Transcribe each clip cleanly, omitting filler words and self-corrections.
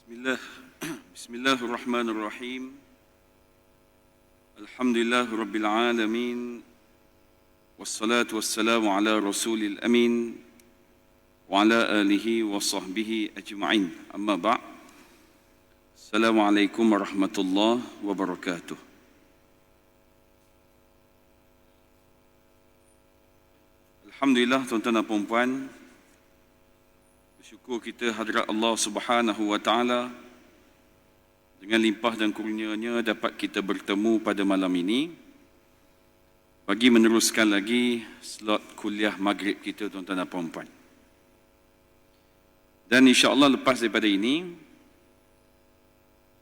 Bismillahirrahmanirrahim. Alhamdulillahirabbil alamin. Wassalatu wassalamu ala rasulil amin wa ala alihi wa sahbihi ajma'in. Amma ba'. Assalamualaikum warahmatullahi wabarakatuh. Alhamdulillah tuan-tuan dan puan-puan, bersyukur kita hadirat Allah Subhanahu wa taala dengan limpah dan kurnianya dapat kita bertemu pada malam ini bagi meneruskan lagi slot kuliah maghrib kita tuan-tuan dan puan-puan. Dan insya-Allah lepas daripada ini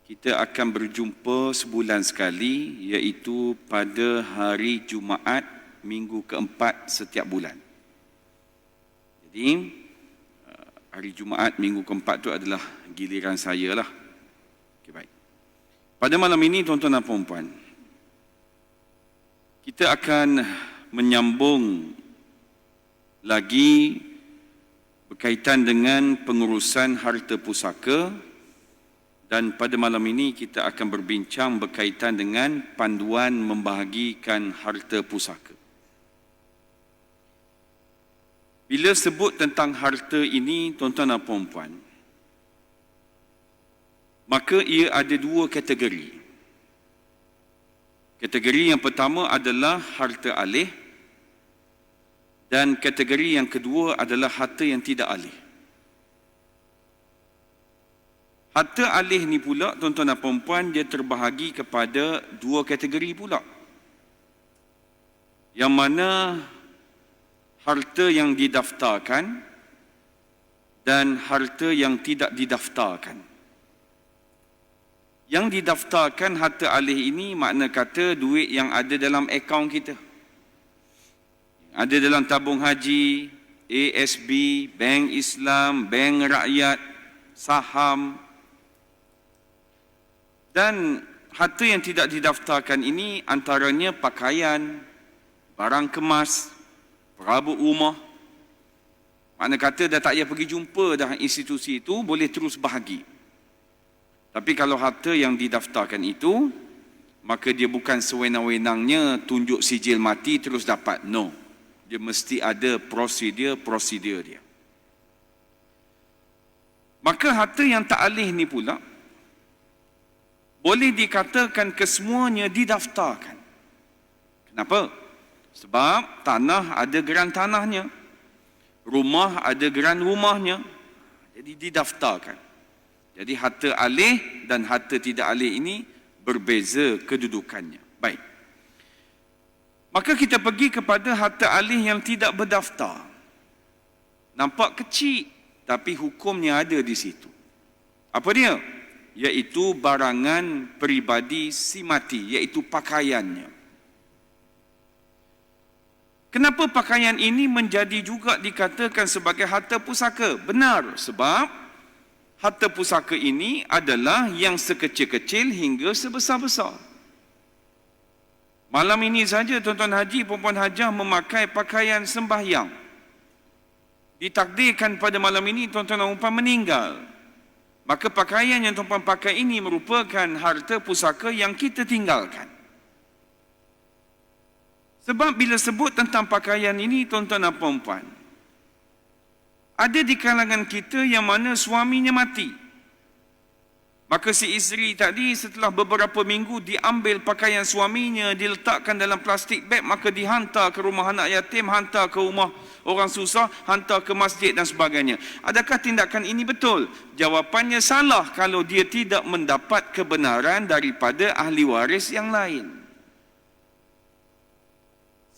kita akan berjumpa sebulan sekali, iaitu pada hari Jumaat minggu keempat setiap bulan. Jadi hari Jumaat minggu keempat itu adalah giliran saya lah. Okay, baik. Pada malam ini tuan-tuan dan puan-puan, kita akan menyambung lagi berkaitan dengan pengurusan harta pusaka, dan pada malam ini kita akan berbincang berkaitan dengan panduan membahagikan harta pusaka. Bila sebut tentang harta ini tuan-tuan dan puan-puan, maka ia ada dua kategori. Kategori yang pertama adalah harta alih, dan kategori yang kedua adalah harta yang tidak alih. Harta alih ni pula tuan-tuan dan puan-puan, dia terbahagi kepada dua kategori pula. Yang mana harta yang didaftarkan dan harta yang tidak didaftarkan. Yang didaftarkan harta alih ini makna kata duit yang ada dalam akaun kita, ada dalam tabung haji, ASB, Bank Islam, Bank Rakyat, saham. Dan harta yang tidak didaftarkan ini antaranya pakaian, barang kemas, perabot rumah. Makna kata dah tak payah pergi jumpa dah institusi itu, boleh terus bahagi. Tapi kalau harta yang didaftarkan itu, maka dia bukan sewenang-wenangnya tunjuk sijil mati terus dapat. No. Dia mesti ada prosedur dia. Maka harta yang tak alih ni pula boleh dikatakan kesemuanya didaftarkan. Kenapa? Sebab tanah ada geran tanahnya, rumah ada geran rumahnya, jadi didaftarkan. Jadi harta alih dan harta tidak alih ini berbeza kedudukannya. Baik. Maka kita pergi kepada harta alih yang tidak berdaftar. Nampak kecil, tapi hukumnya ada di situ. Apa dia? Iaitu barangan peribadi si mati, iaitu pakaiannya. Kenapa pakaian ini menjadi juga dikatakan sebagai harta pusaka? Benar, sebab harta pusaka ini adalah yang sekecil-kecil hingga sebesar-besar. Malam ini saja tuan-tuan haji, puan-puan hajah memakai pakaian sembahyang. Ditakdirkan pada malam ini tuan-tuan dan puan meninggal. Maka pakaian yang tuan-tuan pakai ini merupakan harta pusaka yang kita tinggalkan. Sebab bila sebut tentang pakaian ini tuan-tuan dan puan-puan, ada di kalangan kita yang mana suaminya mati. Maka si isteri tadi setelah beberapa minggu diambil pakaian suaminya, diletakkan dalam plastik beg, maka dihantar ke rumah anak yatim, hantar ke rumah orang susah, hantar ke masjid dan sebagainya. Adakah tindakan ini betul? Jawapannya salah kalau dia tidak mendapat kebenaran daripada ahli waris yang lain.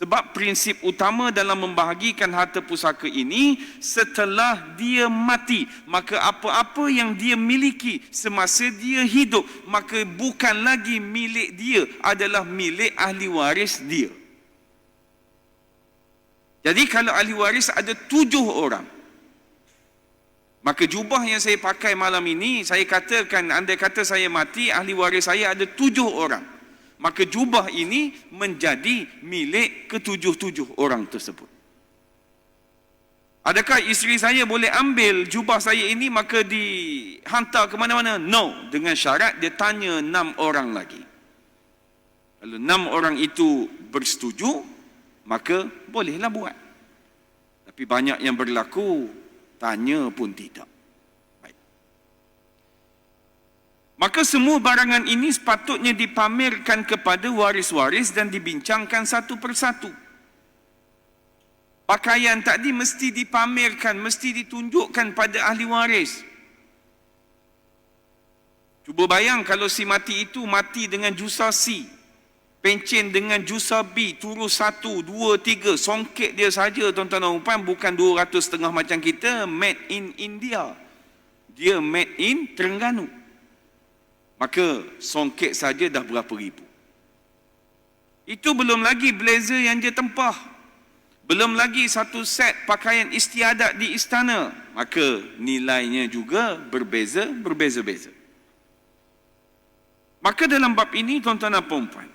Sebab prinsip utama dalam membahagikan harta pusaka ini, setelah dia mati, maka apa-apa yang dia miliki semasa dia hidup, maka bukan lagi milik dia, adalah milik ahli waris dia. Jadi kalau ahli waris ada 7 orang, maka jubah yang saya pakai malam ini, saya katakan, andai kata saya mati, ahli waris saya ada 7 orang. Maka jubah ini menjadi milik ke-7 orang tersebut. Adakah isteri saya boleh ambil jubah saya ini maka dihantar ke mana-mana? No, dengan syarat dia tanya 6 orang lagi. Kalau 6 orang itu bersetuju, maka bolehlah buat. Tapi banyak yang berlaku, tanya pun tidak. Baik. Maka semua barangan ini sepatutnya dipamerkan kepada waris-waris dan dibincangkan satu persatu. Pakaian tadi mesti dipamerkan, mesti ditunjukkan pada ahli waris. Cuba bayang kalau si mati itu mati dengan jusa C, pencen dengan jusa B, turus 1, 2, 3, songket dia saja tuan-tuan dan puan, bukan 200,5 macam kita, made in India. Dia made in Terengganu. Maka songket saja dah berapa ribu. Itu belum lagi blazer yang dia tempah. Belum lagi satu set pakaian istiadat di istana. Maka nilainya juga berbeza-beza. Maka dalam bab ini tuan-tuan dan puan-puan,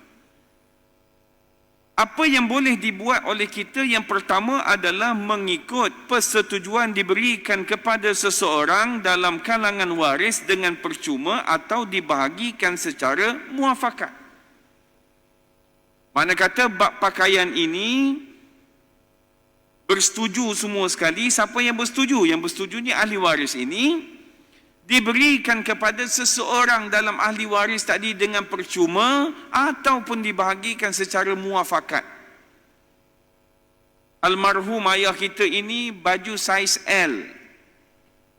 apa yang boleh dibuat oleh kita yang pertama adalah mengikut persetujuan diberikan kepada seseorang dalam kalangan waris dengan percuma atau dibahagikan secara muafakat. Mana kata bab pakaian ini bersetuju semua sekali. Siapa yang bersetuju? Yang bersetujunya ahli waris ini diberikan kepada seseorang dalam ahli waris tadi dengan percuma ataupun dibahagikan secara muafakat. Almarhum ayah kita ini baju saiz L.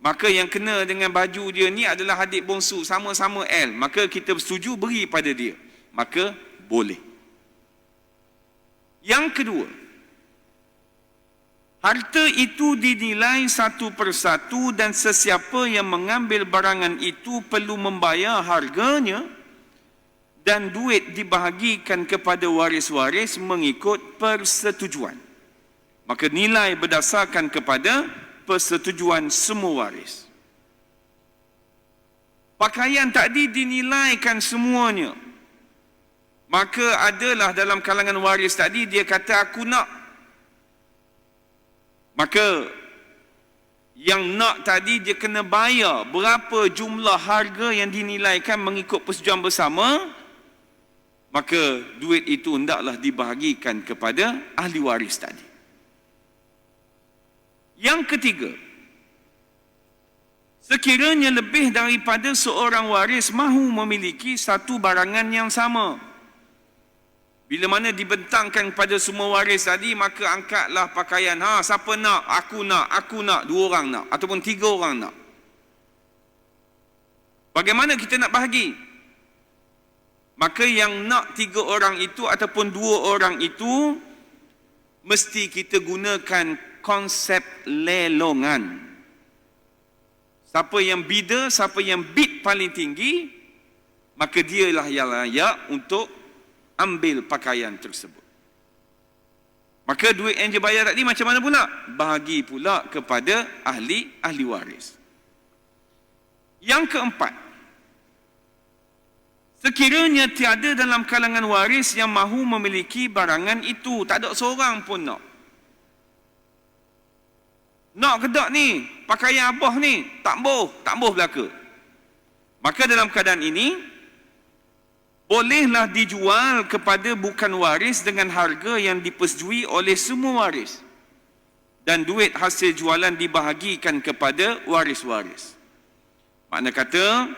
Maka yang kena dengan baju dia ni adalah adik bongsu, sama-sama L. Maka kita bersetuju beri pada dia. Maka boleh. Yang kedua, harta itu dinilai satu persatu dan sesiapa yang mengambil barangan itu perlu membayar harganya dan duit dibahagikan kepada waris-waris mengikut persetujuan. Maka nilai berdasarkan kepada persetujuan semua waris. Pakaian tadi dinilaikan semuanya. Maka adalah dalam kalangan waris tadi dia kata aku nak. Maka yang nak tadi dia kena bayar berapa jumlah harga yang dinilaikan mengikut persetujuan bersama. Maka duit itu hendaklah dibahagikan kepada ahli waris tadi. Yang ketiga, sekiranya lebih daripada seorang waris mahu memiliki satu barangan yang sama. Bila mana dibentangkan kepada semua waris tadi, maka angkatlah pakaian. Siapa nak? Aku nak. 2 orang nak. Ataupun 3 orang nak. Bagaimana kita nak bahagi? Maka yang nak 3 orang itu ataupun 2 orang itu, mesti kita gunakan konsep lelongan. Siapa yang bidar, siapa yang bid paling tinggi, maka dialah yang layak untuk ambil pakaian tersebut. Maka duit yang dia bayar tadi macam mana pula? Bahagi pula kepada ahli waris. Yang keempat, sekiranya tiada dalam kalangan waris yang mahu memiliki barangan itu, tak ada seorang pun nak. Nak ke tak ni? Pakaian abah ni? Tak boh belaka. Maka dalam keadaan ini, bolehlah dijual kepada bukan waris dengan harga yang dipersetujui oleh semua waris. Dan duit hasil jualan dibahagikan kepada waris-waris. Makna kata,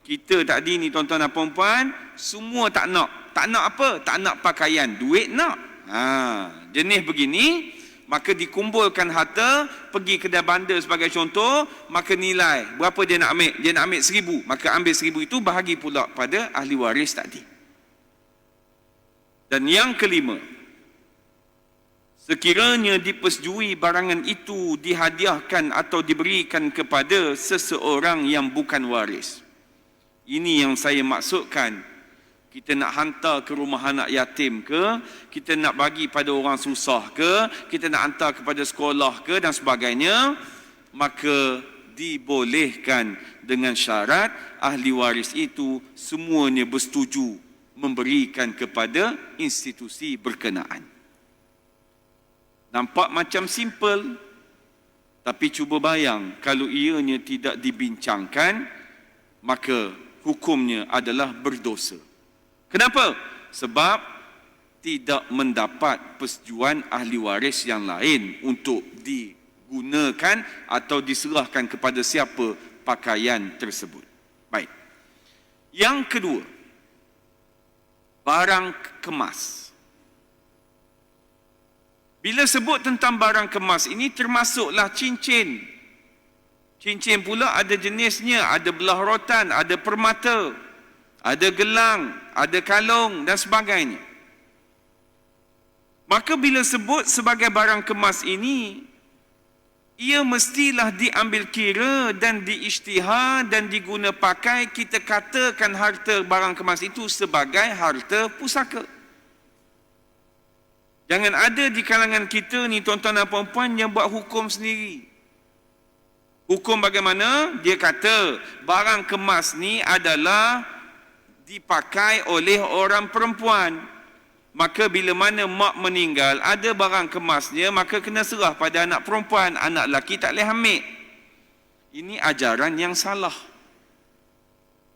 kita tadi ni tuan-tuan dan puan-puan, semua tak nak. Tak nak apa? Tak nak pakaian. Duit nak. Jenis begini, maka dikumpulkan harta, pergi kedai bandar sebagai contoh, maka nilai berapa dia nak ambil? Dia nak ambil 1,000, maka ambil 1,000 itu bahagi pula pada ahli waris tadi. Dan yang kelima, sekiranya dipersetujui barangan itu dihadiahkan atau diberikan kepada seseorang yang bukan waris. Ini yang saya maksudkan. Kita nak hantar ke rumah anak yatim ke, kita nak bagi pada orang susah ke, kita nak hantar kepada sekolah ke dan sebagainya, maka dibolehkan dengan syarat ahli waris itu semuanya bersetuju memberikan kepada institusi berkenaan. Nampak macam simple, Tapi cuba bayang, kalau ianya tidak dibincangkan, maka hukumnya adalah berdosa. Kenapa? Sebab tidak mendapat persetujuan ahli waris yang lain untuk digunakan atau diserahkan kepada siapa pakaian tersebut. Baik. Yang kedua, barang kemas. Bila sebut tentang barang kemas ini termasuklah cincin. Cincin pula ada jenisnya, ada belah rotan, ada permata, ada gelang, ada kalung dan sebagainya. Maka bila sebut sebagai barang kemas ini, ia mestilah diambil kira dan diisytihar dan diguna pakai, kita katakan harta barang kemas itu sebagai harta pusaka. Jangan ada di kalangan kita ni tuan-tuan dan puan-puan yang buat hukum sendiri. Hukum bagaimana? Dia kata barang kemas ni adalah dipakai oleh orang perempuan. Maka bila mana mak meninggal, ada barang kemasnya, maka kena serah pada anak perempuan. Anak lelaki tak boleh ambil. Ini ajaran yang salah.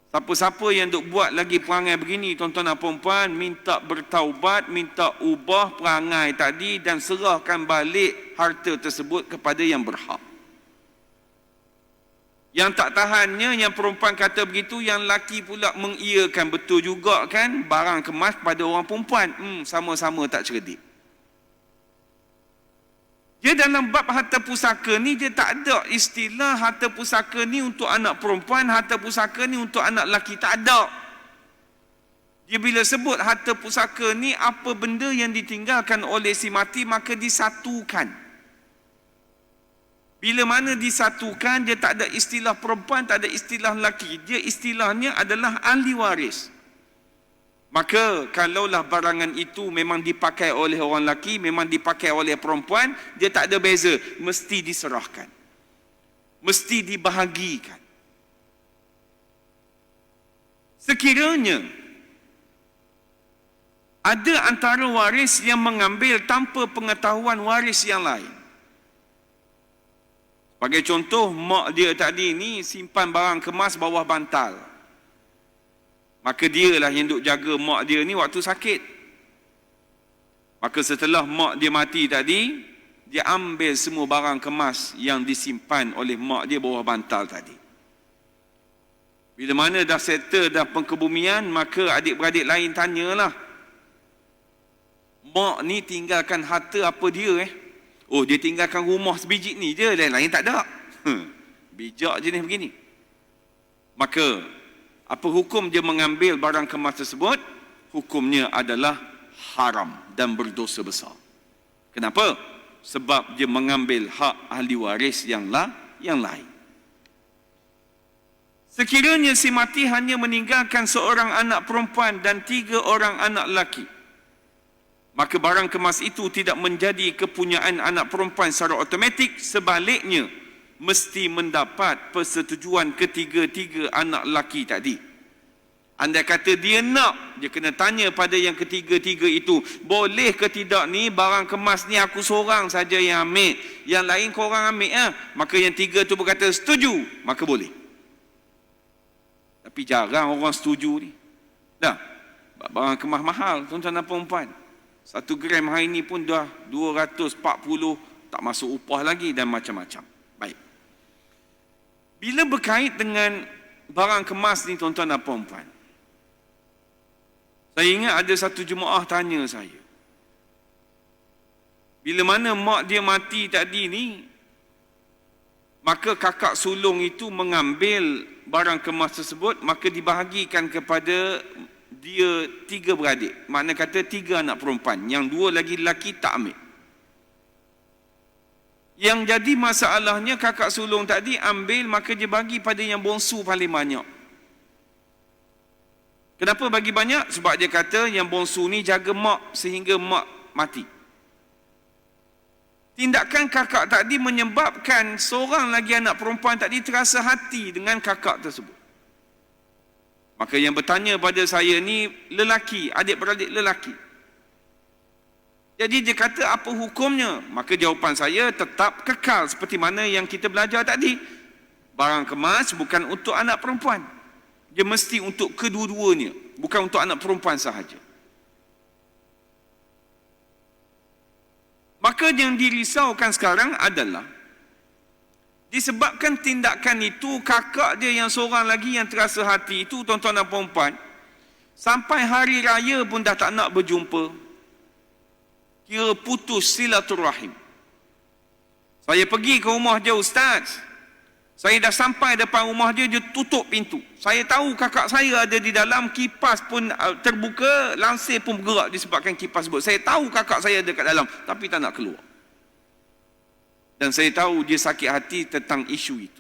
Siapa-siapa yang duk buat lagi perangai begini, tuan-tuan dan puan-puan, minta bertaubat, minta ubah perangai tadi dan serahkan balik harta tersebut kepada yang berhak. Yang tak tahannya, yang perempuan kata begitu, yang laki pula mengiyakan, betul juga kan, barang kemas pada orang perempuan. Sama-sama tak cerdik. Dia dalam bab harta pusaka ni, dia tak ada istilah harta pusaka ni untuk anak perempuan, harta pusaka ni untuk anak lelaki. Tak ada. Dia bila sebut harta pusaka ni, apa benda yang ditinggalkan oleh si mati, maka disatukan. Bila mana disatukan, dia tak ada istilah perempuan, tak ada istilah lelaki. Dia istilahnya adalah ahli waris. Maka kalaulah barangan itu memang dipakai oleh orang lelaki, memang dipakai oleh perempuan, dia tak ada beza, mesti diserahkan, mesti dibahagikan. Sekiranya ada antara waris yang mengambil tanpa pengetahuan waris yang lain. Sebagai contoh, mak dia tadi ni simpan barang kemas bawah bantal. Maka dialah yang duk jaga mak dia ni waktu sakit. Maka setelah mak dia mati tadi, dia ambil semua barang kemas yang disimpan oleh mak dia bawah bantal tadi. Bila mana dah settle, dah pengkebumian, maka adik-beradik lain tanyalah, mak ni tinggalkan harta apa dia Oh, dia tinggalkan rumah sebiji ni je, lain-lain tak ada. Bijak jenis begini. Maka apa hukum dia mengambil barang kemas tersebut? Hukumnya adalah haram dan berdosa besar. Kenapa? Sebab dia mengambil hak ahli waris yang lain. Sekiranya si mati hanya meninggalkan seorang anak perempuan dan 3 orang anak lelaki, maka barang kemas itu tidak menjadi kepunyaan anak perempuan secara automatik. Sebaliknya, mesti mendapat persetujuan ketiga-tiga anak lelaki tadi. Andai kata dia nak, dia kena tanya pada yang ketiga-tiga itu, boleh ke tidak ni barang kemas ni aku seorang saja yang ambil, yang lain korang ambil Maka yang 3 tu berkata setuju, maka boleh. Tapi jarang orang setuju ni. Dah, barang kemas mahal tuan-tuan dan puan-puan. 1 gram hari ni pun dah 240, tak masuk upah lagi dan macam-macam. Baik. Bila berkait dengan barang kemas ni tuan-tuan dan puan-puan, saya ingat ada satu jemaah tanya saya, bila mana mak dia mati tadi ni, maka kakak sulung itu mengambil barang kemas tersebut, maka dibahagikan kepada dia 3 beradik. Makna kata 3 anak perempuan, yang 2 lagi lelaki tak ambil. Yang jadi masalahnya kakak sulung tadi ambil, maka dia bagi pada yang bongsu paling banyak. Kenapa bagi banyak? Sebab dia kata yang bongsu ni jaga mak sehingga mak mati. Tindakan kakak tadi menyebabkan seorang lagi anak perempuan tadi terasa hati dengan kakak tersebut. Maka yang bertanya pada saya ni lelaki, adik-beradik lelaki. Jadi dia kata apa hukumnya? Maka jawapan saya tetap kekal seperti mana yang kita belajar tadi. Barang kemas bukan untuk anak perempuan. Dia mesti untuk kedua-duanya, bukan untuk anak perempuan sahaja. Maka yang dirisaukan sekarang adalah disebabkan tindakan itu, kakak dia yang seorang lagi yang terasa hati itu, tuan-tuan dan puan-puan, sampai hari raya pun dah tak nak berjumpa. Kira putus silaturahim. Saya pergi ke rumah dia ustaz. Saya dah sampai depan rumah dia, dia tutup pintu. Saya tahu kakak saya ada di dalam, kipas pun terbuka, lansir pun bergerak disebabkan kipas tersebut. Saya tahu kakak saya ada kat dalam, tapi tak nak keluar. Dan saya tahu dia sakit hati tentang isu itu.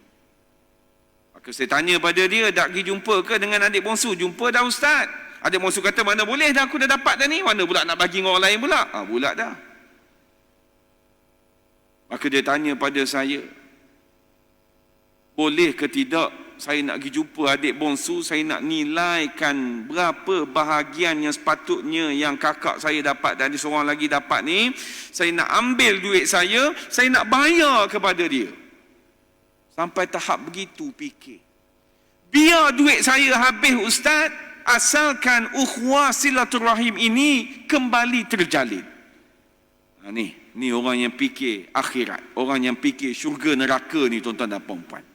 Maka saya tanya pada dia, dah pergi jumpa ke dengan adik bongsu? Jumpa dah ustaz. Adik bongsu kata, mana boleh dah, aku dah dapat dah ni. Mana pula nak bagi dengan orang lain pula? Pula dah. Maka dia tanya pada saya, boleh ke tidak saya nak pergi jumpa adik bongsu, saya nak nilaikan berapa bahagian yang sepatutnya yang kakak saya dapat dan ada seorang lagi dapat ni, saya nak ambil duit saya nak bayar kepada dia. Sampai tahap begitu fikir. Biar duit saya habis ustaz, asalkan ukhuwah silaturahim ini kembali terjalin. Ni orang yang fikir akhirat, orang yang fikir syurga neraka ni tuan-tuan dan puan-puan.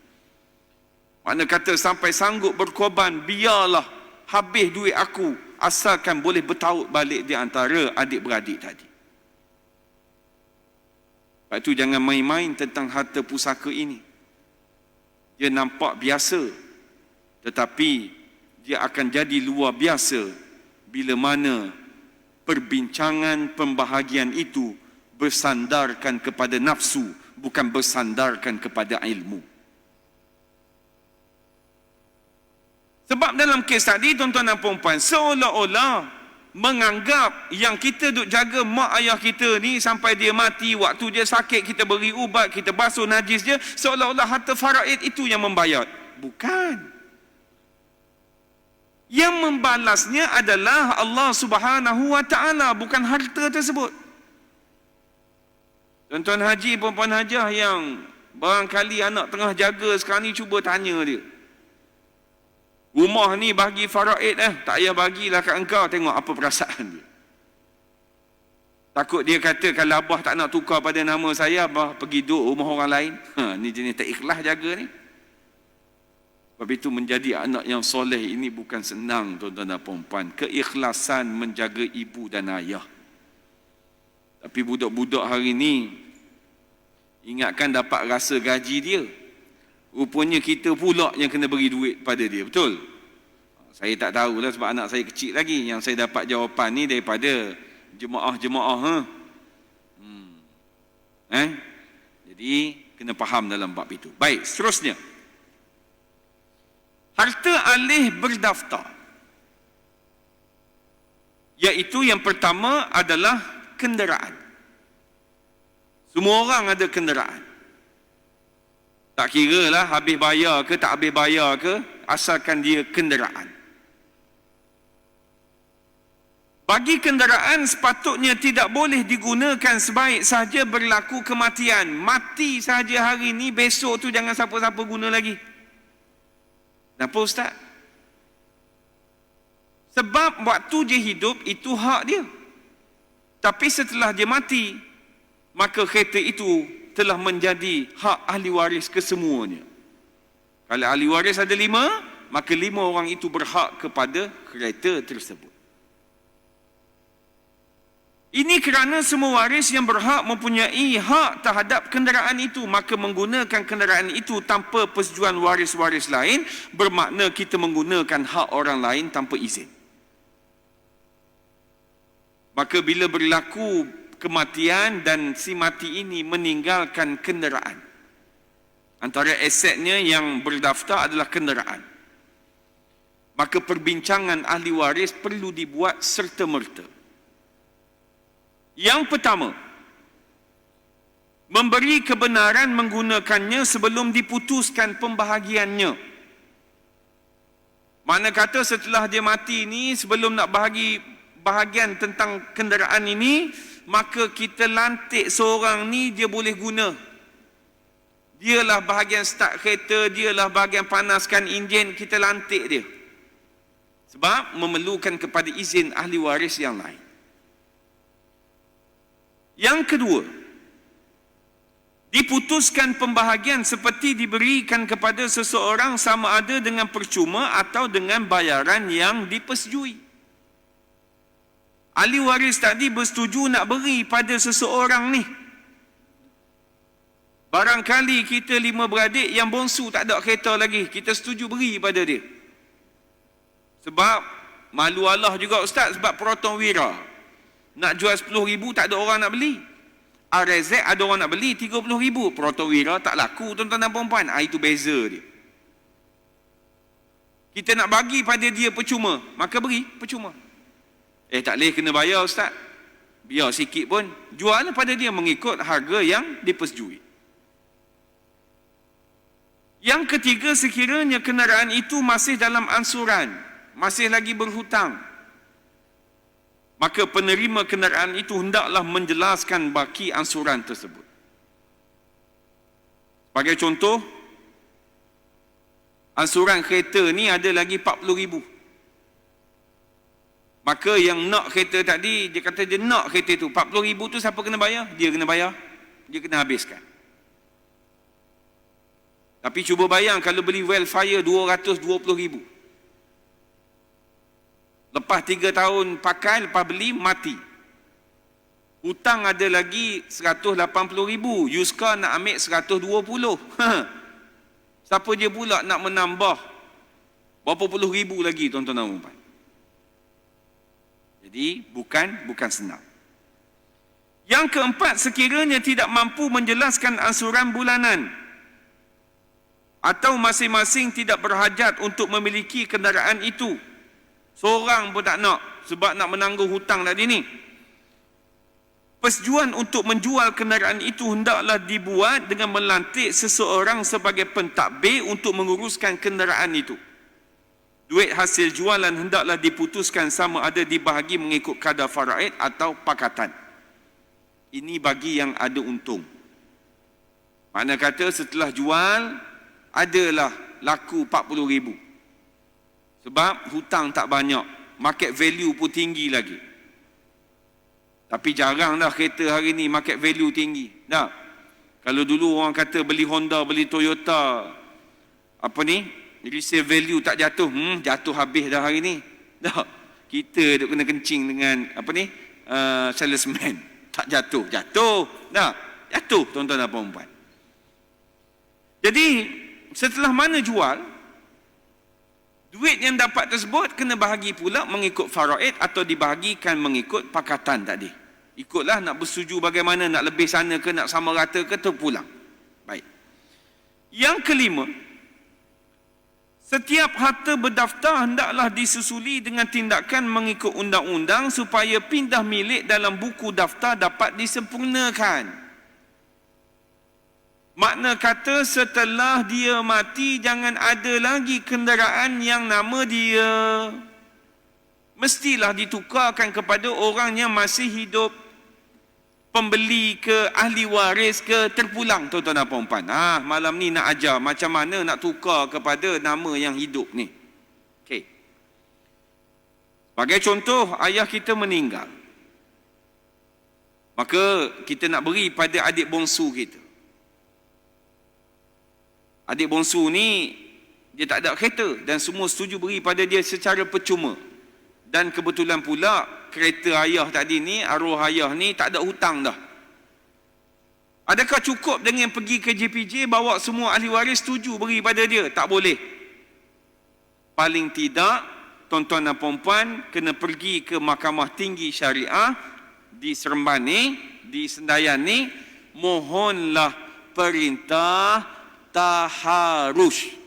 Mana kata sampai sanggup berkorban, biarlah habis duit aku, asalkan boleh bertaut balik di antara adik-beradik tadi. Sebab itu jangan main-main tentang harta pusaka ini. Dia nampak biasa, tetapi dia akan jadi luar biasa bila mana perbincangan pembahagian itu bersandarkan kepada nafsu, bukan bersandarkan kepada ilmu. Sebab dalam kes tadi tuan-tuan dan puan-puan, seolah-olah menganggap yang kita duk jaga mak ayah kita ni sampai dia mati, waktu dia sakit kita beri ubat, kita basuh najis dia, seolah-olah harta faraid itu yang membayar. Bukan. Yang membalasnya adalah Allah Subhanahu wa taala, bukan harta tersebut. Tuan-tuan haji, puan-puan hajah yang barangkali anak tengah jaga sekarang ni, cuba tanya dia, rumah ni bagi faraid tak payah bagilah kat engkau, tengok apa perasaan dia. Takut dia kata kalau abah tak nak tukar pada nama saya, abah pergi duduk rumah orang lain. Ni jenis tak ikhlas jaga ni. Sebab itu menjadi anak yang soleh ini bukan senang tuan-tuan dan puan-puan. Keikhlasan menjaga ibu dan ayah. Tapi budak-budak hari ni ingatkan dapat rasa gaji dia, rupanya kita pula yang kena beri duit pada dia. Betul? Saya tak tahulah sebab anak saya kecil lagi. Yang saya dapat jawapan ni daripada jemaah-jemaah. Jadi kena faham dalam bab itu. Baik, seterusnya. Harta alih berdaftar. Iaitu yang pertama adalah kenderaan. Semua orang ada kenderaan. Tak kira lah habis bayar ke tak habis bayar ke, asalkan dia kenderaan. Bagi kenderaan sepatutnya tidak boleh digunakan sebaik sahaja berlaku kematian. Mati sahaja hari ni, besok tu jangan siapa-siapa guna lagi. Kenapa ustaz? Sebab waktu dia hidup itu hak dia. Tapi setelah dia mati, maka kereta itu telah menjadi hak ahli waris kesemuanya. Kalau ahli waris ada 5, maka 5 orang itu berhak kepada kereta tersebut. Ini kerana semua waris yang berhak mempunyai hak terhadap kenderaan itu, maka menggunakan kenderaan itu tanpa persetujuan waris-waris lain bermakna kita menggunakan hak orang lain tanpa izin. Maka bila berlaku kematian dan si mati ini meninggalkan kenderaan, antara asetnya yang berdaftar adalah kenderaan, maka perbincangan ahli waris perlu dibuat serta-merta. Yang pertama, memberi kebenaran menggunakannya sebelum diputuskan pembahagiannya. Mana kata setelah dia mati ni, sebelum nak bahagi bahagian tentang kenderaan ini, maka kita lantik seorang ni, dia boleh guna. Dialah bahagian start kereta, dialah bahagian panaskan enjin, kita lantik dia. Sebab memerlukan kepada izin ahli waris yang lain. Yang kedua, diputuskan pembahagian seperti diberikan kepada seseorang sama ada dengan percuma atau dengan bayaran yang dipersetujui. Ahli waris tadi bersetuju nak beri pada seseorang ni. Barangkali kita 5 beradik yang bongsu tak ada kereta lagi, kita setuju beri pada dia. Sebab malu Allah juga ustaz, sebab Proton Wira nak jual 10,000 tak ada orang nak beli. RZ ada orang nak beli 30,000, Proton Wira tak laku tuan-tuan dan puan-puan. Itu beza dia. Kita nak bagi pada dia percuma, maka beri percuma. Tak boleh, kena bayar ustaz. Biar sikit pun, jual pada dia mengikut harga yang dipersetujui. Yang ketiga, sekiranya kenderaan itu masih dalam ansuran, masih lagi berhutang, maka penerima kenderaan itu hendaklah menjelaskan baki ansuran tersebut. Sebagai contoh, ansuran kereta ni ada lagi 40,000. Maka yang nak kereta tadi, dia kata dia nak kereta tu, 40,000 tu siapa kena bayar? Dia kena bayar. Dia kena habiskan. Tapi cuba bayang kalau beli Wellfire 220,000. Lepas 3 tahun pakai, lepas beli, mati. Hutang ada lagi 180,000. Yuska nak ambil 120. Siapa dia pula nak menambah berapa puluh ribu lagi tuan-tuan dan puan-puan. Jadi bukan senang. Yang keempat, sekiranya tidak mampu menjelaskan ansuran bulanan atau masing-masing tidak berhajat untuk memiliki kenderaan itu, seorang pun tak nak sebab nak menanggung hutang tadi ni, persetujuan untuk menjual kenderaan itu hendaklah dibuat dengan melantik seseorang sebagai pentadbir untuk menguruskan kenderaan itu. Duit hasil jualan hendaklah diputuskan sama ada dibahagi mengikut kadar faraid atau pakatan. Ini bagi yang ada untung. Makna kata setelah jual adalah laku 40,000. Sebab hutang tak banyak, market value pun tinggi lagi. Tapi jarang dah kereta hari ni market value tinggi. Dah. Kalau dulu orang kata beli Honda, beli Toyota, resale value tak jatuh. Jatuh habis dah hari ni. Dah. Kita duk kena kencing dengan salesman. Tak jatuh. Jatuh. Dah. Jatuh tuan-tuan dan puan-puan. Jadi setelah mana jual, duit yang dapat tersebut kena bahagi pula mengikut faraid atau dibahagikan mengikut pakatan tadi. Ikutlah nak bersetuju bagaimana, nak lebih sana ke, nak sama rata ke, terpulang. Baik. Yang kelima, setiap harta berdaftar hendaklah disusuli dengan tindakan mengikut undang-undang supaya pindah milik dalam buku daftar dapat disempurnakan. Makna kata setelah dia mati jangan ada lagi kenderaan yang nama dia. Mestilah ditukarkan kepada orang yang masih hidup. Pembeli ke, ahli waris ke, terpulang tuan-tuan dan puan-puan. Malam ni nak ajar macam mana nak tukar kepada nama yang hidup ni. Okey. Sebagai contoh, ayah kita meninggal. Maka kita nak beri pada adik bongsu kita. Adik bongsu ni dia tak ada kereta dan semua setuju beri pada dia secara percuma. Dan kebetulan pula kereta ayah tadi ni, arwah ayah ni tak ada hutang dah. Adakah cukup dengan pergi ke JPJ bawa semua ahli waris setuju beri pada dia? Tak boleh. Paling tidak tuan-tuan dan puan-puan kena pergi ke Mahkamah Tinggi Syariah di Seremban ni, di Sendayan ni, mohonlah perintah taharush.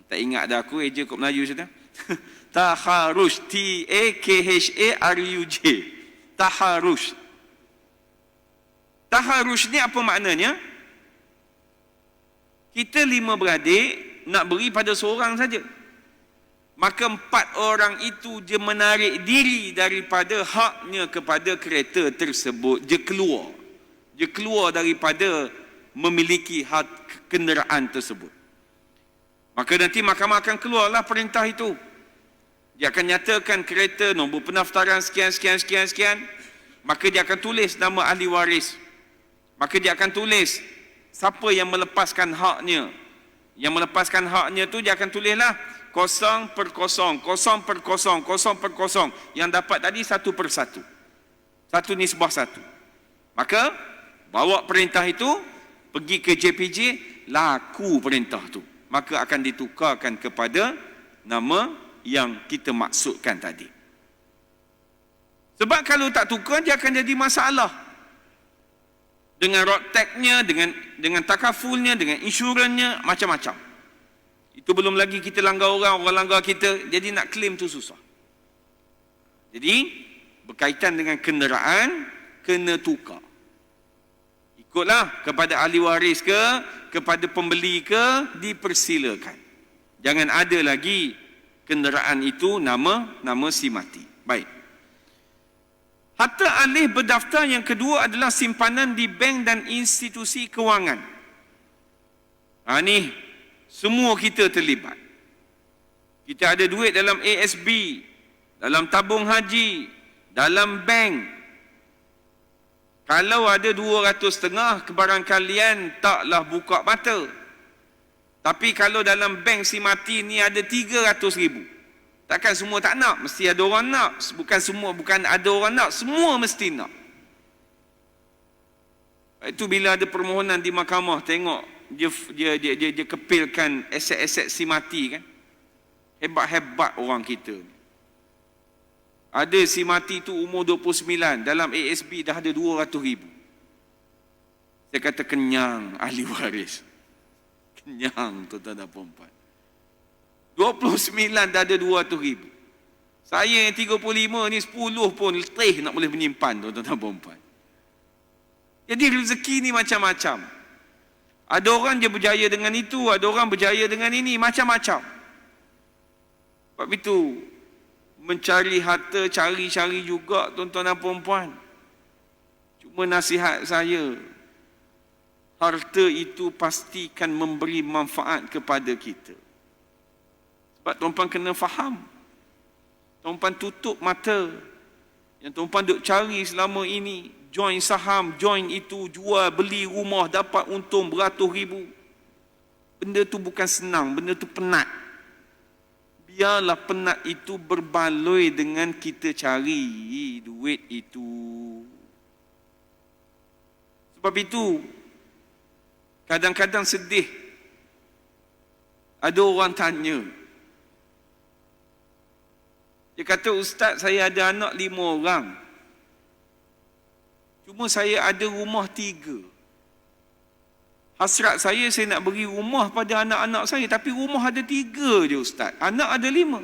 Tak ingat dah aku eja kod Melayu sudah. Taharush. Takharuj. Taharush. Taharush ni apa maknanya? Kita 5 beradik nak beri pada seorang saja. maka 4 orang itu dia menarik diri daripada haknya kepada kereta tersebut. Dia keluar daripada memiliki hak kenderaan tersebut. Maka nanti mahkamah akan keluarlah perintah itu. Dia akan nyatakan kereta nombor pendaftaran sekian. Maka dia akan tulis nama ahli waris. Maka dia akan tulis siapa yang melepaskan haknya. Yang melepaskan haknya tu dia akan tulislah 0/0, 0/0, 0/0. Yang dapat tadi 1/1. 1/1. Maka bawa perintah itu pergi ke JPJ, laku perintah tu. Maka akan ditukarkan kepada nama yang kita maksudkan tadi. Sebab kalau tak tukar, dia akan jadi masalah. Dengan road tax-nya, dengan takafulnya, dengan insurannya, macam-macam. Itu belum lagi kita langgar orang langgar kita, jadi nak claim tu susah. Jadi, berkaitan dengan kenderaan, kena tukar. Ikutlah kepada ahli waris ke, kepada pembeli ke, dipersilakan. Jangan ada lagi kenderaan itu nama si mati. Baik. Harta alih berdaftar yang kedua adalah simpanan di bank dan institusi kewangan. Ni semua kita terlibat. Kita ada duit dalam ASB, dalam tabung haji, dalam bank. Kalau ada 200.5, kebarangkalian taklah buka mata. Tapi kalau dalam bank si mati ni ada 300,000. Takkan semua tak nak, mesti ada orang nak. Bukan ada orang nak, semua mesti nak. Itu bila ada permohonan di mahkamah, tengok dia kepilkan aset-aset si mati kan. Hebat-hebat orang kita ni. Ada si mati tu umur 29, dalam ASB dah ada 200,000. Saya kata kenyang ahli waris. Kenyang tuan-tuan dan puan-puan. 29 dah ada 200,000. Saya yang 35 ni 10 pun letih nak boleh menyimpan tuan-tuan dan puan-puan. Jadi rezeki ni macam-macam. Ada orang dia berjaya dengan itu, ada orang berjaya dengan ini, macam-macam. Sebab itu mencari harta, cari-cari juga tuan-tuan dan puan-puan. Cuma nasihat saya, harta itu pastikan memberi manfaat kepada kita. Sebab tuan-puan kena faham. Tuan-puan tutup mata. Yang tuan-puan duk cari selama ini, join saham, join itu, jual, beli rumah, dapat untung beratus ribu. Benda tu bukan senang, benda tu penat. Biarlah penat itu berbaloi dengan kita cari duit itu. Sebab itu, kadang-kadang sedih. Ada orang tanya, dia kata, Ustaz, saya ada anak 5 orang. Cuma saya ada rumah 3. Hasrat saya nak beri rumah pada anak-anak saya. Tapi rumah ada 3 je Ustaz. Anak ada 5.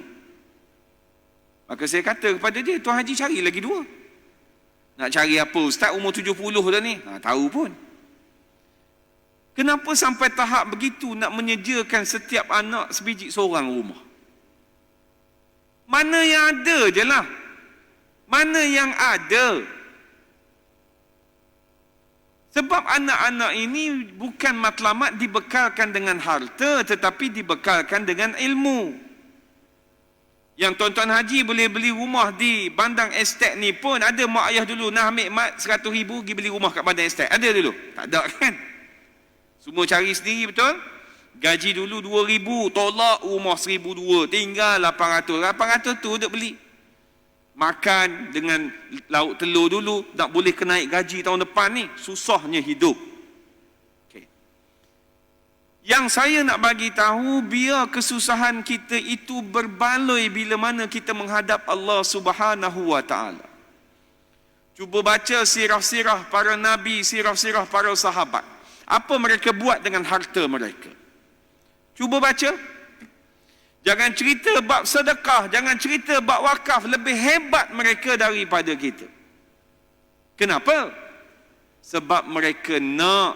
Maka saya kata kepada dia, Tuan Haji cari lagi 2. Nak cari apa Ustaz? Umur 70 dah ni. Tahu pun. Kenapa sampai tahap begitu nak menyediakan setiap anak sebiji seorang rumah? Mana yang ada je lah. Mana yang ada. Sebab anak-anak ini bukan matlamat dibekalkan dengan harta, tetapi dibekalkan dengan ilmu. Yang tuan-tuan haji boleh beli rumah di Bandang Estate ni pun, ada mak ayah dulu nak ambil mat 100,000 pergi beli rumah kat Bandang Estate. Ada dulu? Tak ada kan? Semua cari sendiri, betul? Gaji dulu 2,000, tolak rumah 1,200, tinggal 800. 800 tu duk beli. Makan dengan lauk telur dulu, tak boleh kenaik gaji tahun depan ni. Susahnya hidup. Okay. Yang saya nak bagi tahu, biar kesusahan kita itu berbaloi bila mana kita menghadap Allah Subhanahu wa taala. Cuba baca sirah-sirah para nabi, sirah-sirah para sahabat. Apa mereka buat dengan harta mereka? Cuba baca. Jangan cerita bab sedekah, jangan cerita bab wakaf. Lebih hebat mereka daripada kita. Kenapa? Sebab mereka nak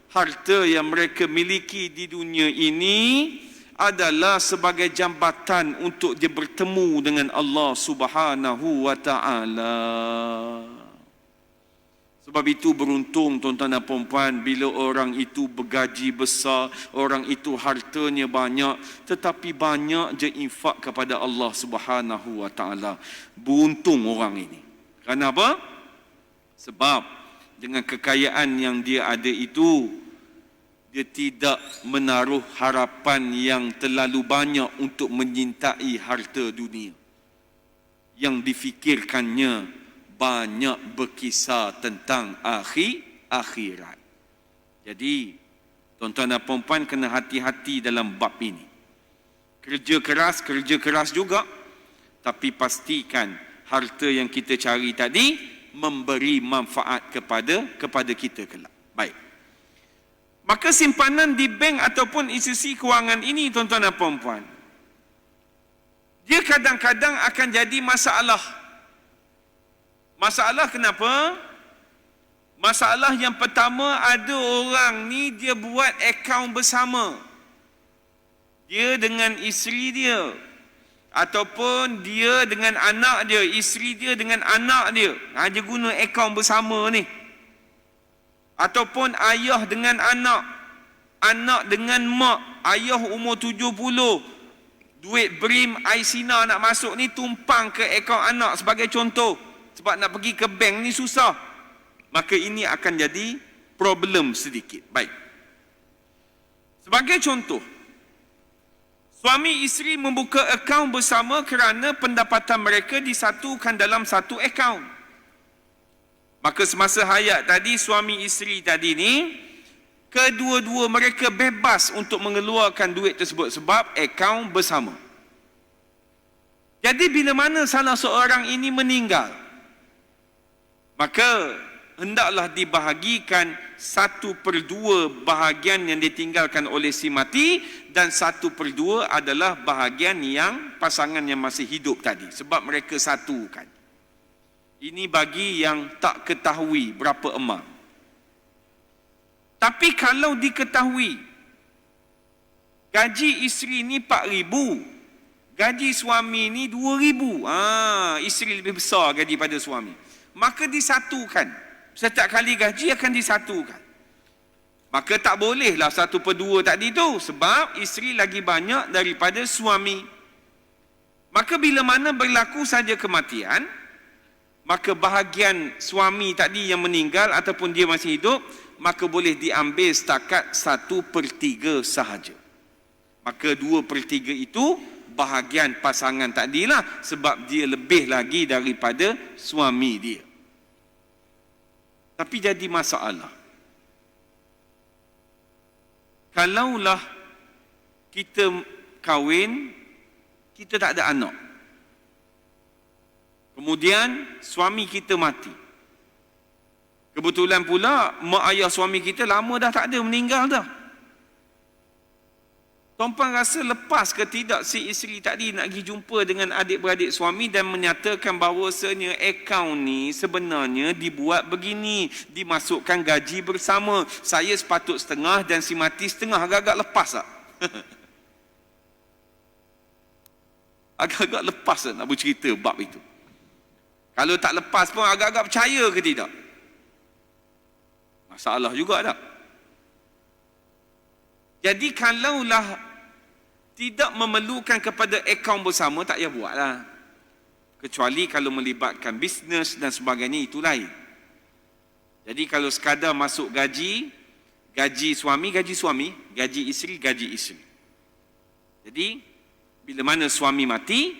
harta yang mereka miliki di dunia ini adalah sebagai jambatan untuk dia bertemu dengan Allah Subhanahu wa taala. Sebab itu beruntung tuan-tuan dan puan-puan bila orang itu bergaji besar, orang itu hartanya banyak, tetapi banyak je infak kepada Allah Subhanahu wa taala. Beruntung orang ini. Kenapa? Sebab dengan kekayaan yang dia ada itu, dia tidak menaruh harapan yang terlalu banyak untuk menyintai harta dunia. Yang difikirkannya banyak berkisar tentang akhirat. Jadi, tuan-tuan dan puan-puan kena hati-hati dalam bab ini. Kerja keras juga, tapi pastikan harta yang kita cari tadi memberi manfaat kepada kita kelak. Baik. Maka simpanan di bank ataupun institusi kewangan ini, tuan-tuan dan puan-puan, dia kadang-kadang akan jadi masalah. Masalah kenapa? Masalah yang pertama, ada orang ni dia buat akaun bersama. Dia dengan isteri dia, ataupun dia dengan anak dia, isteri dia dengan anak dia. Dia guna akaun bersama ni. Ataupun ayah dengan anak, anak dengan mak, ayah umur 70, duit BRIM, Aisina nak masuk ni tumpang ke akaun anak sebagai contoh. Sebab nak pergi ke bank ni susah. Maka ini akan jadi problem sedikit. Baik. Sebagai contoh, suami isteri membuka akaun bersama kerana pendapatan mereka disatukan dalam satu akaun. Maka semasa hayat tadi, suami isteri tadi ni, kedua-dua mereka bebas untuk mengeluarkan duit tersebut sebab akaun bersama. Jadi bila mana salah seorang ini meninggal, maka hendaklah dibahagikan 1/2 bahagian yang ditinggalkan oleh si mati, dan 1/2 adalah bahagian yang pasangan yang masih hidup tadi, sebab mereka satukan. Ini bagi yang tak ketahui berapa emak. Tapi kalau diketahui gaji isteri ni 4,000, gaji suami ni 2,000, isteri lebih besar gaji pada suami, maka disatukan. Setiap kali gaji akan disatukan. Maka tak bolehlah 1/2 tadi tu, sebab isteri lagi banyak daripada suami. Maka bila mana berlaku saja kematian, maka bahagian suami tadi yang meninggal ataupun dia masih hidup, maka boleh diambil setakat 1/3 sahaja. Maka 2/3 itu bahagian pasangan tadilah, sebab dia lebih lagi daripada suami dia. Tapi jadi masalah, kalaulah kita kahwin, kita tak ada anak, kemudian suami kita mati, kebetulan pula mak ayah suami kita lama dah tak ada, meninggal dah. Tuan-puan rasa lepas ke tidak si isteri tadi nak pergi jumpa dengan adik-beradik suami dan menyatakan bahawasanya akaun ni sebenarnya dibuat begini, dimasukkan gaji bersama, saya sepatut setengah dan si mati setengah. Agak-agak lepas tak? Agak-agak lepas tak nak bercerita bab itu? Kalau tak lepas pun agak-agak percaya ke tidak? Masalah juga tak? Jadi kalaulah tidak memerlukan kepada akaun bersama, tak payah buatlah. Kecuali kalau melibatkan bisnes dan sebagainya, itu lain. Jadi kalau sekadar masuk gaji, gaji suami, gaji isteri. Jadi bila mana suami mati,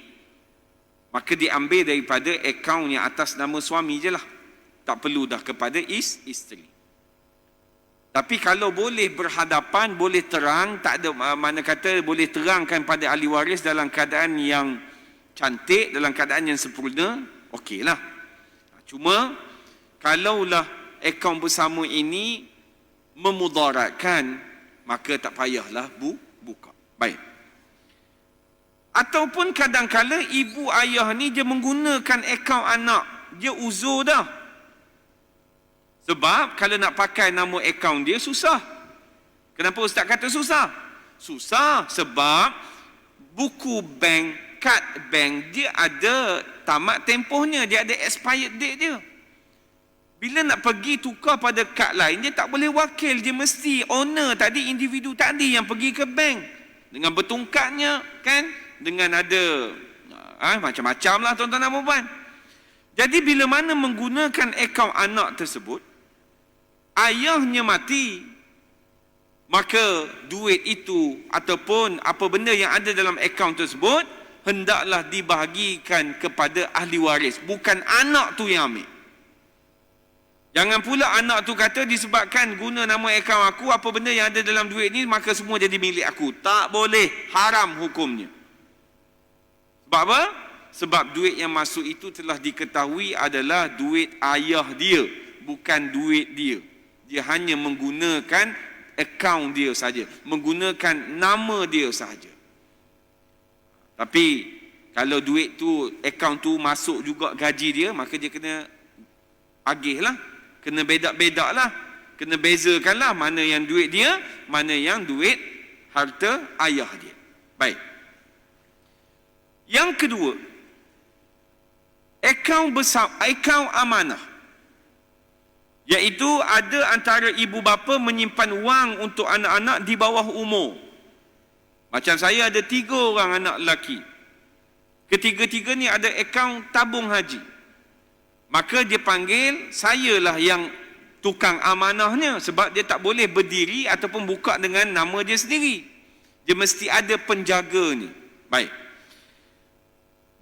maka diambil daripada akaun yang atas nama suami je lah. Tak perlu dah kepada isteri. Tapi kalau boleh berhadapan, boleh terang, tak ada mana kata boleh terangkan pada ahli waris dalam keadaan yang cantik, dalam keadaan yang sempurna, okeylah. Cuma kalaulah akaun bersama ini memudaratkan, maka tak payahlah buka. Baik. Ataupun kadang-kala ibu ayah ni dia menggunakan akaun anak, dia uzur dah. Sebab kalau nak pakai nama akaun dia susah. Kenapa ustaz kata susah? Susah sebab buku bank, kad bank dia ada tamat tempohnya, dia ada expired date dia. Bila nak pergi tukar pada kad lain, dia tak boleh wakil, dia mesti owner tadi, individu tadi yang pergi ke bank dengan bertungkatnya kan, dengan ada macam-macam lah tuan-tuan dan puan. Jadi bila mana menggunakan akaun anak tersebut, ayahnya mati, maka duit itu ataupun apa benda yang ada dalam akaun tersebut hendaklah dibahagikan kepada ahli waris, bukan anak tu yang ambil. Jangan pula anak tu kata disebabkan guna nama akaun aku, apa benda yang ada dalam duit ni maka semua jadi milik aku. Tak boleh, haram hukumnya. Sebab apa? Sebab duit yang masuk itu telah diketahui adalah duit ayah dia, bukan duit dia. Dia hanya menggunakan akaun dia saja, menggunakan nama dia saja. Tapi kalau duit tu, akaun tu masuk juga gaji dia, maka dia kena agih lah, kena bedak-bedak lah, kena bezakan lah mana yang duit dia, mana yang duit harta ayah dia. Baik. Yang kedua, akaun amanah, iaitu ada antara ibu bapa menyimpan wang untuk anak-anak di bawah umur. Macam saya ada 3 orang anak lelaki. Ketiga-tiga ni ada akaun tabung haji. Maka dia panggil saya lah yang tukang amanahnya, sebab dia tak boleh berdiri ataupun buka dengan nama dia sendiri. Dia mesti ada penjaganya. Baik.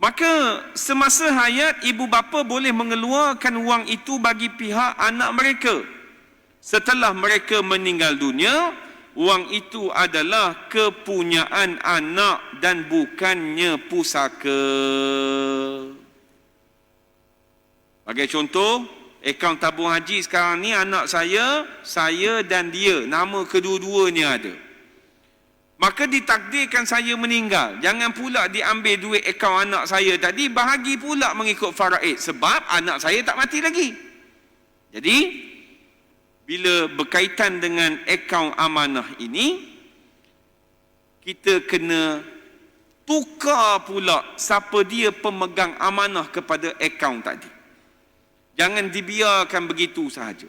Maka semasa hayat ibu bapa boleh mengeluarkan wang itu bagi pihak anak mereka. Setelah mereka meninggal dunia, wang itu adalah kepunyaan anak dan bukannya pusaka. Bagi contoh, akaun tabung haji sekarang ni anak saya dan dia, nama kedua-duanya ada. Maka ditakdirkan saya meninggal, jangan pula diambil duit akaun anak saya tadi, bahagi pula mengikut faraid, sebab anak saya tak mati lagi. Jadi, bila berkaitan dengan akaun amanah ini, kita kena tukar pula siapa dia pemegang amanah kepada akaun tadi. Jangan dibiarkan begitu sahaja.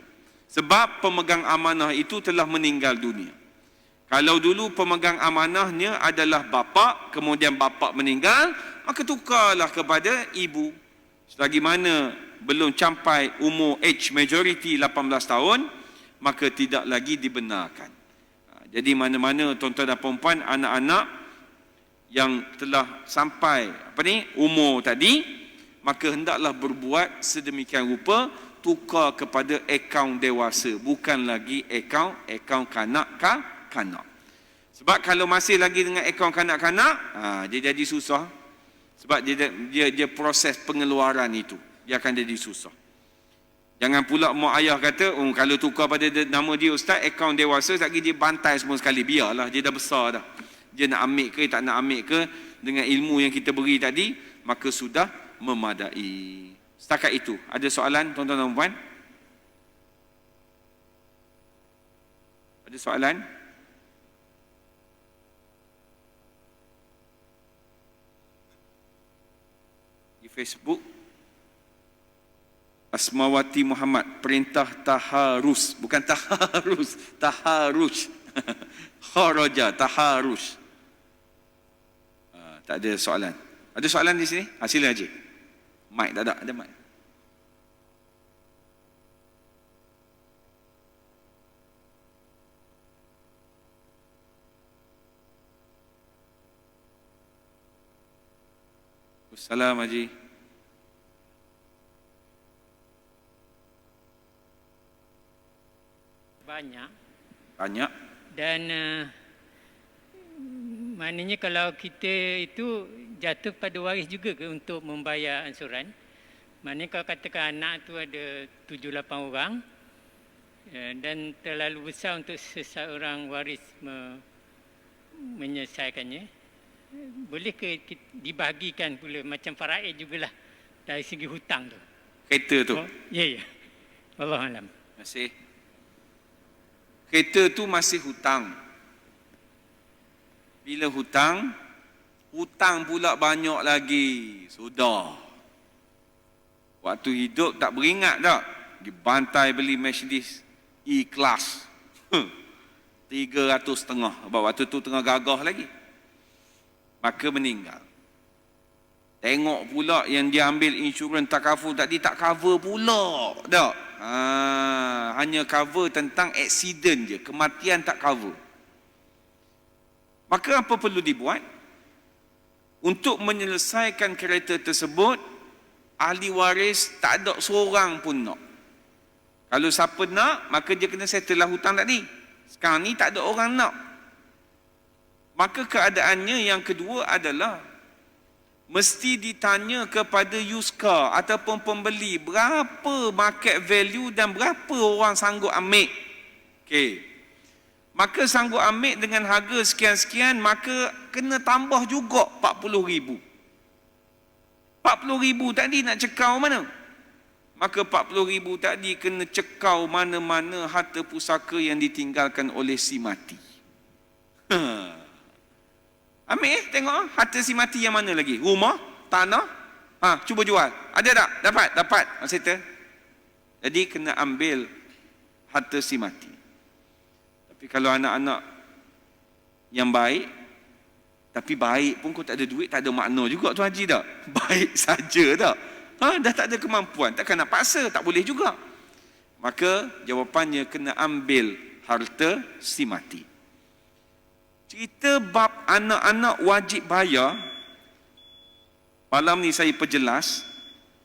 Sebab pemegang amanah itu telah meninggal dunia. Kalau dulu pemegang amanahnya adalah bapa, kemudian bapa meninggal, maka tukarlah kepada ibu. Selagi mana belum capai umur age majority 18 tahun, maka tidak lagi dibenarkan. Jadi mana-mana tuan-tuan dan puan-puan, anak-anak yang telah sampai umur tadi, maka hendaklah berbuat sedemikian rupa, tukar kepada akaun dewasa, bukan lagi akaun kanak-kanak. Sebab kalau masih lagi dengan akaun kanak-kanak, dia jadi susah. Sebab dia proses pengeluaran itu, dia akan jadi susah. Jangan pula mak ayah kata, kalau tukar pada nama dia ustaz, akaun dewasa, lagi dia bantai semua sekali. Biarlah, dia dah besar dah. Dia nak ambil ke, tak nak ambil ke, dengan ilmu yang kita beri tadi, maka sudah memadai. Setakat itu. Ada soalan tuan-tuan dan puan? Ada soalan? Di Facebook, Asmawati Muhammad, perintah taharus, bukan taharus, taharus. Kharaja, taharus. Tak ada soalan. Ada soalan di sini? Sila Haji. Mic tak ada mic. Assalamualaikum Haji. Banyak. Dan maknanya kalau kita itu jatuh pada waris juga ke untuk membayar ansuran. Maknanya kalau katakan anak tu ada 7-8 orang dan terlalu besar untuk seseorang waris menyelesaikannya, boleh ke dibahagikan pula macam faraid jugalah dari segi hutang tu? Kereta tu? Ya. Wallahualam. Masih. Kereta tu masih hutang. Bila hutang pula banyak lagi. Sudah. Waktu hidup tak beringat tak? Dibantai beli Mercedes E-Class. 300 setengah. Sebab waktu tu tengah gagah lagi. Maka meninggal. Tengok pula yang dia ambil insurans takaful tadi tak cover pula. Tak? Hanya cover tentang accident je. Kematian tak cover. Maka apa perlu dibuat? Untuk menyelesaikan kereta tersebut, ahli waris tak ada seorang pun nak. Kalau siapa nak, maka dia kena settle lah hutang tadi. Sekarang ni tak ada orang nak. Maka keadaannya yang kedua adalah mesti ditanya kepada used car ataupun pembeli berapa market value dan berapa orang sanggup ambil. Okey. Maka sanggup ambil dengan harga sekian-sekian, maka kena tambah juga 40,000. 40,000 tadi nak cekau mana? Maka 40,000 tadi kena cekau mana-mana harta pusaka yang ditinggalkan oleh si mati. Ambil tengok harta si mati yang mana lagi? Rumah? Tanah? Cuba jual. Ada tak? Dapat. Settle. Jadi kena ambil harta si mati. Tapi kalau anak-anak yang baik, tapi baik pun kau tak ada duit, tak ada makna juga tu Haji tak? Baik saja tak? Dah tak ada kemampuan, takkan nak paksa, tak boleh juga. Maka jawapannya kena ambil harta si mati. Cerita bab anak-anak wajib bayar, malam ni saya perjelas,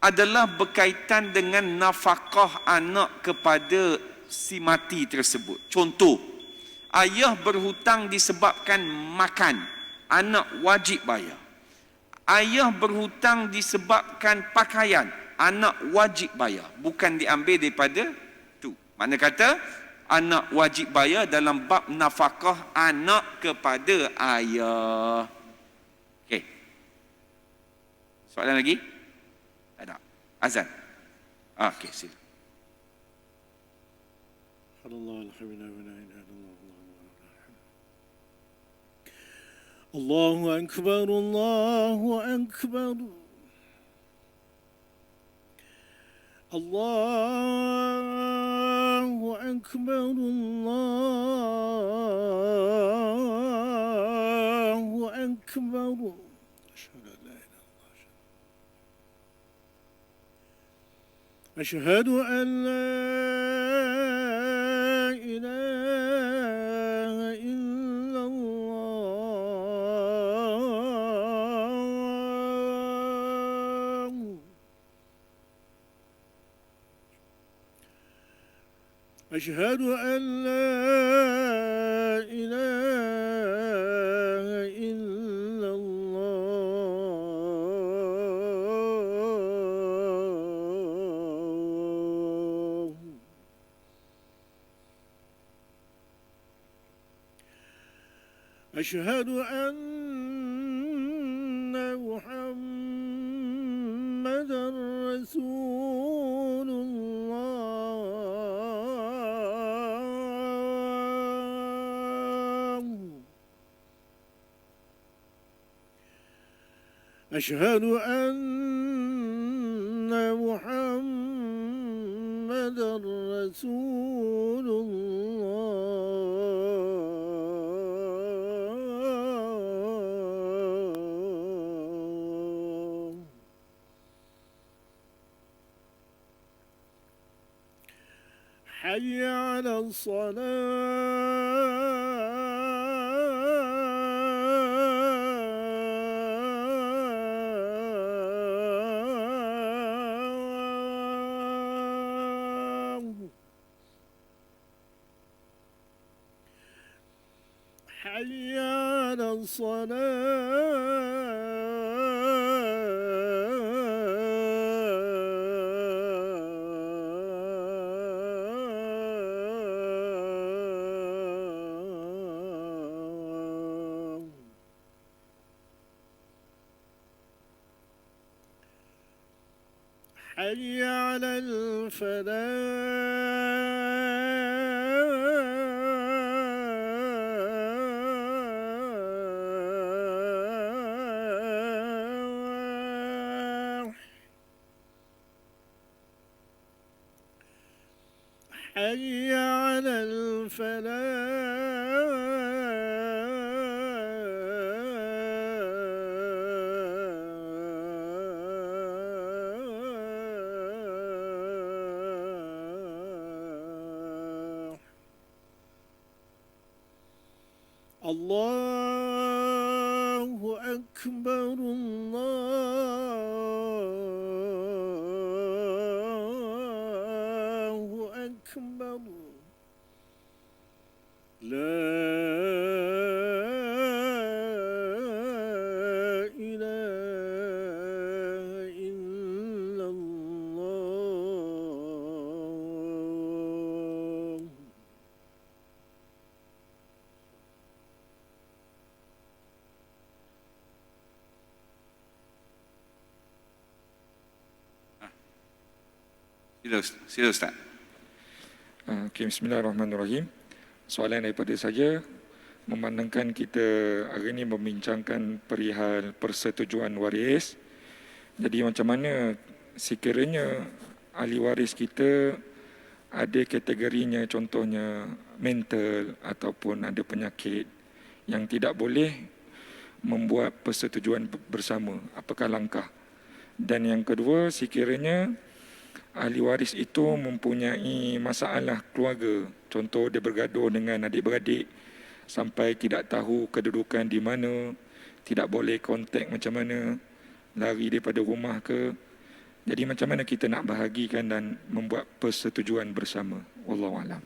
adalah berkaitan dengan nafkah anak kepada si mati tersebut. Contoh, ayah berhutang disebabkan makan, anak wajib bayar. Ayah berhutang disebabkan pakaian, anak wajib bayar. Bukan diambil daripada tu. Makna kata, anak wajib bayar dalam bab nafkah anak kepada ayah. Okey. Soalan lagi? Tak ada. Azan. Okey, sila. Allahu Akbar, Allahu Akbar. Allahu Akbar, Allahu Akbar. أشهد أن لا إله إلا الله. أشهد أن لا إله إلا الله. أشهد أن محمدًا رسول الله. أشهد أن محمدًا رسول الله. حي على الصلاة. حي على الصلاة. حي على الفلاح. حي على الفلاح الله أكبر الله أكبر لا إله إلا الله Sila Ustaz. Okey, bismillahirrahmanirrahim. Soalan daripada saya, memandangkan kita hari ini membincangkan perihal persetujuan waris. Jadi macam mana sekiranya ahli waris kita ada kategorinya, contohnya mental ataupun ada penyakit yang tidak boleh membuat persetujuan bersama, apakah langkah? Dan yang kedua, sekiranya ahli waris itu mempunyai masalah keluarga, contoh dia bergaduh dengan adik-beradik sampai tidak tahu kedudukan di mana, tidak boleh kontak macam mana, lari daripada rumah ke. Jadi macam mana kita nak bahagikan dan membuat persetujuan bersama? Wallahualam.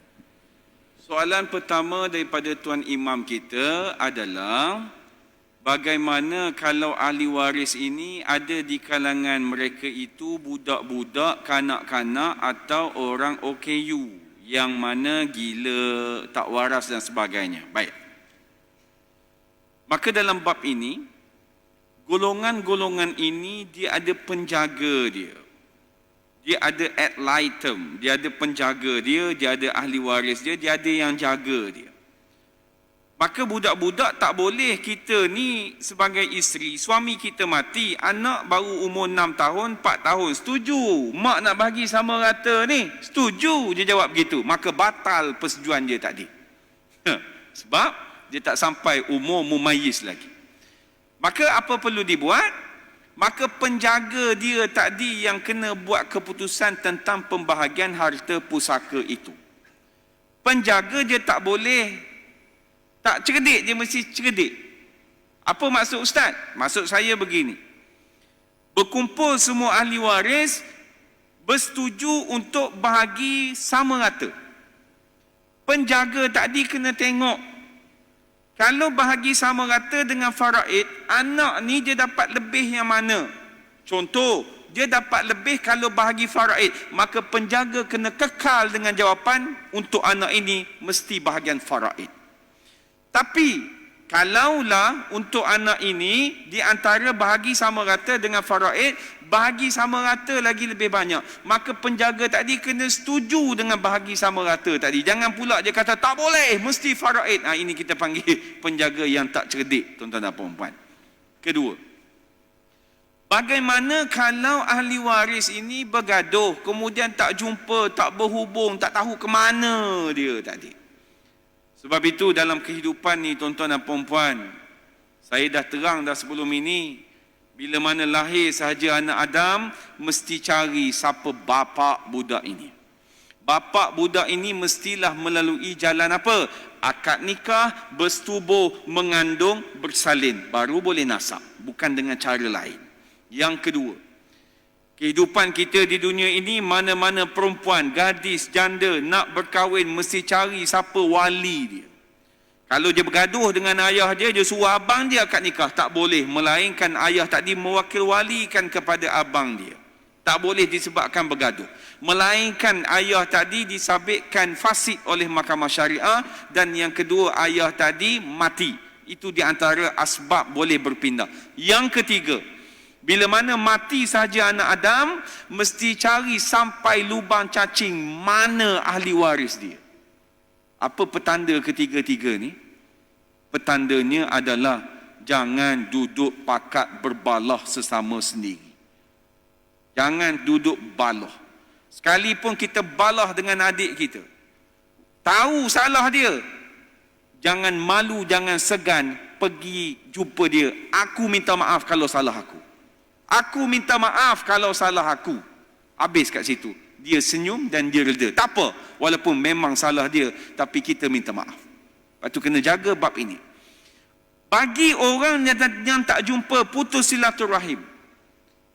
Soalan pertama daripada Tuan Imam kita adalah bagaimana kalau ahli waris ini ada di kalangan mereka itu budak-budak, kanak-kanak atau orang OKU yang mana gila, tak waras dan sebagainya. Baik. Maka dalam bab ini, golongan-golongan ini dia ada penjaga dia. Dia ada ad litem, dia ada penjaga dia, dia ada ahli waris dia, dia ada yang jaga dia. Maka budak-budak tak boleh kita ni sebagai isteri, suami kita mati, anak baru umur 6 tahun, 4 tahun, setuju. Mak nak bagi sama rata ni, setuju dia jawab begitu. Maka batal persetujuan dia tadi. Sebab dia tak sampai umur mumayyiz lagi. Maka apa perlu dibuat? Maka penjaga dia tadi yang kena buat keputusan tentang pembahagian harta pusaka itu. Penjaga dia tak boleh tak cerdik, dia mesti cerdik. Apa maksud Ustaz? Maksud saya begini. Berkumpul semua ahli waris bersetuju untuk bahagi sama rata. Penjaga tadi kena tengok. Kalau bahagi sama rata dengan faraid, anak ni dia dapat lebih yang mana? Contoh, dia dapat lebih kalau bahagi faraid. Maka penjaga kena kekal dengan jawapan untuk anak ini mesti bahagian faraid. Tapi kalaulah untuk anak ini di antara bahagi sama rata dengan faraid, bahagi sama rata lagi lebih banyak, maka penjaga tadi kena setuju dengan bahagi sama rata tadi. Jangan pula dia kata tak boleh, mesti faraid. Ini kita panggil penjaga yang tak cerdik, tuan-tuan dan puan-puan. Kedua, bagaimana kalau ahli waris ini bergaduh, kemudian tak jumpa, tak berhubung, tak tahu ke mana dia tadi. Sebab itu dalam kehidupan ni, tuan-tuan dan puan-puan, saya dah terang dah sebelum ini, bila mana lahir sahaja anak Adam, mesti cari siapa bapa budak ini. Bapa budak ini mestilah melalui jalan apa? Akad nikah, bersetubuh, mengandung, bersalin, baru boleh nasab, bukan dengan cara lain. Yang kedua, kehidupan kita di dunia ini, mana-mana perempuan, gadis, janda nak berkahwin mesti cari siapa wali dia. Kalau dia bergaduh dengan ayah dia, dia suruh abang dia akad nikah, tak boleh. Melainkan ayah tadi mewakil walikan kepada abang dia. Tak boleh disebabkan bergaduh. Melainkan ayah tadi disabitkan fasid oleh mahkamah syariah. Dan yang kedua, ayah tadi mati. Itu di antara asbab boleh berpindah. Yang ketiga, bila mana mati saja anak Adam, mesti cari sampai lubang cacing mana ahli waris dia. Apa petanda ketiga-tiga ni? Petandanya adalah jangan duduk pakat berbalah sesama sendiri. Jangan duduk balah. Sekalipun kita balah dengan adik kita, tahu salah dia, jangan malu, jangan segan, pergi jumpa dia. Aku minta maaf kalau salah aku. Aku minta maaf kalau salah aku. Habis kat situ. Dia senyum dan dia reda. Tak apa, walaupun memang salah dia, tapi kita minta maaf. Lepas tu kena jaga bab ini. Bagi orang yang tak jumpa, putus silaturahim,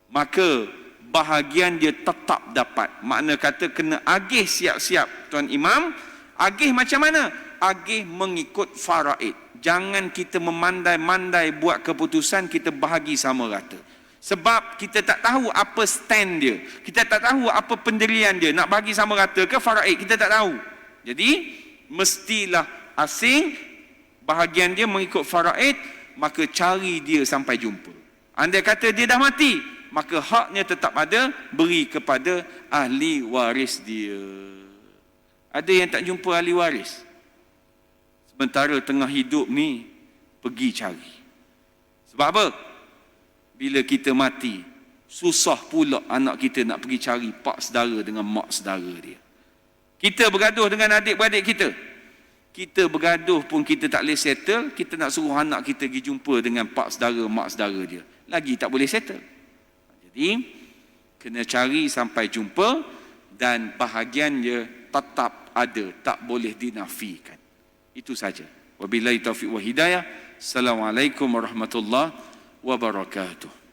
maka bahagian dia tetap dapat. Makna kata kena agih siap-siap, Tuan Imam. Agih macam mana? Agih mengikut faraid. Jangan kita memandai-mandai buat keputusan, kita bahagi sama rata. Sebab kita tak tahu apa stand dia. Kita tak tahu apa pendirian dia. Nak bagi sama rata ke faraid, kita tak tahu. Jadi, mestilah asing, bahagian dia mengikut faraid, maka cari dia sampai jumpa. Andai kata dia dah mati, maka haknya tetap ada, beri kepada ahli waris dia. Ada yang tak jumpa ahli waris, sementara tengah hidup ni pergi cari. Sebab apa? Bila kita mati, susah pula anak kita nak pergi cari pak saudara dengan mak saudara dia. Kita bergaduh dengan adik-beradik kita, kita bergaduh pun kita tak boleh settle, kita nak suruh anak kita pergi jumpa dengan pak saudara, mak saudara dia, lagi tak boleh settle. Jadi kena cari sampai jumpa, dan bahagian dia tetap ada, tak boleh dinafikan. Itu saja. Wabillahi taufiq wa hidayah. Assalamualaikum warahmatullahi wabarakatuh.